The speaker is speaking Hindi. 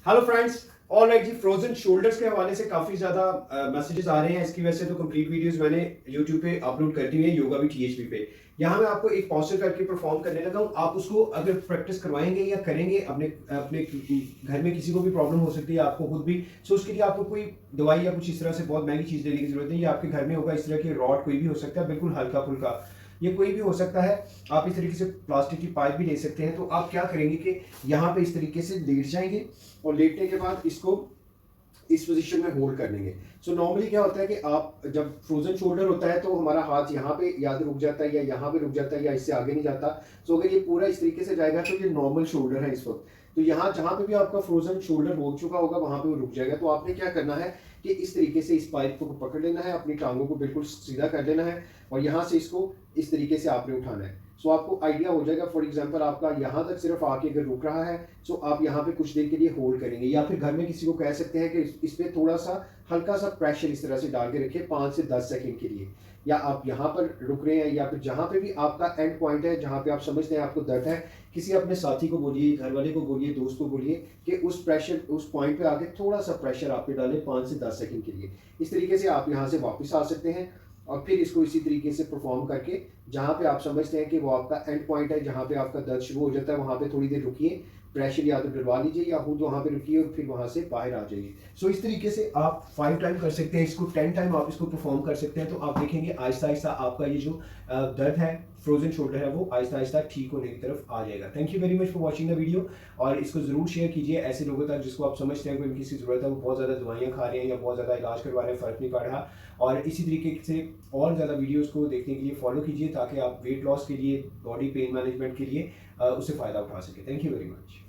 Hello friends. ऑलराइट जी, फ्रोजन शोल्डर्स के हवाले से काफ़ी ज़्यादा मैसेजेस आ रहे हैं। इसकी वजह से तो कंप्लीट वीडियोस मैंने यूट्यूब पे अपलोड कर दी हुई है, योगा भी टीएचपी पे। यहाँ मैं आपको एक पोस्चर करके परफॉर्म करने लगा हूँ। आप उसको अगर प्रैक्टिस करवाएंगे या करेंगे, अपने अपने घर में किसी को भी प्रॉब्लम हो सकती है, आपको खुद भी। सो उसके लिए आपको कोई दवाई या कुछ इस तरह से बहुत महंगी चीज़ लेने की जरूरत नहीं है। आपके घर में होगा इस तरह की रॉड, कोई भी हो सकता है, बिल्कुल हल्का फुल्का, ये कोई भी हो सकता है। आप इस तरीके से प्लास्टिक की पाइप भी ले सकते हैं। तो आप क्या करेंगे कि यहाँ पे इस तरीके से लेट जाएंगे और लेटने के बाद इसको इस पोजीशन में होल्ड कर लेंगे। सो नॉर्मली क्या होता है कि आप जब फ्रोजन शोल्डर होता है तो हमारा हाथ यहाँ पे या तो रुक जाता है या यहाँ पे रुक जाता है या इससे आगे नहीं जाता। सो अगर ये पूरा इस तरीके से जाएगा तो ये नॉर्मल शोल्डर है इस वक्त। तो यहाँ जहाँ पे भी आपका फ्रोजन शोल्डर हो चुका होगा वहां पे वो रुक जाएगा। तो आपने क्या करना है कि इस तरीके से इस पाइप को पकड़ लेना है, अपनी टांगों को बिल्कुल सीधा कर लेना है और यहाँ से इसको इस तरीके से आपने उठाना है। सो आपको आइडिया हो जाएगा। फॉर एग्जांपल आपका यहाँ तक सिर्फ आके अगर रुक रहा है, सो आप यहाँ पे कुछ देर के लिए होल्ड करेंगे, या फिर घर में किसी को कह सकते हैं कि इस पे थोड़ा सा हल्का सा प्रेशर इस तरह से डाल के रखिए 5 से 10 सेकंड के लिए। या आप यहाँ पर रुक रहे हैं या फिर जहाँ पे भी आपका एंड पॉइंट है, जहाँ पे आप समझते हैं आपको दर्द है, किसी अपने साथी को बोलिए, घर वाले को बोलिए, दोस्त को बोलिए कि उस प्रेशर, उस पॉइंट पे आके थोड़ा सा प्रेशर आप पे डालें 5 से 10 सेकंड के लिए। इस तरीके से आप यहाँ से वापस आ सकते हैं और फिर इसको इसी तरीके से परफॉर्म करके जहाँ पे आप समझते हैं कि वो आपका एंड पॉइंट है, जहाँ पे आपका दर्द शुरू हो जाता है, वहाँ पे थोड़ी देर रुकिए, प्रेशर या तो डलवा लीजिए या खुद वहाँ पे रुकिए और फिर वहाँ से बाहर आ जाइए। सो इस तरीके से आप 5 टाइम कर सकते हैं इसको, 10 टाइम आप इसको परफॉर्म कर सकते हैं। तो आप देखेंगे आहिस्ता आहिस्ता आपका ये जो दर्द है, फ्रोजन शोल्डर है, वो आहिस्ता आहिस्ता ठीक होने की तरफ आ जाएगा। Thank you very much for watching the video. और इसको जरूर शेयर कीजिए ऐसे लोगों तक जिसको आप समझते हैं कोई इनकी ज़रूरत है, वो बहुत ज़्यादा दवाइयाँ खा रहे हैं या बहुत ज़्यादा इलाज करवा रहे हैं, फ़र्क नहीं पड़ रहा। और इसी तरीके से और ज़्यादा वीडियोज़ को देखने के लिए फॉलो कीजिए ताकि आप वेट लॉस के लिए, बॉडी पेन मैनेजमेंट के लिए उससे फ़ायदा उठा सकें। Thank you very much.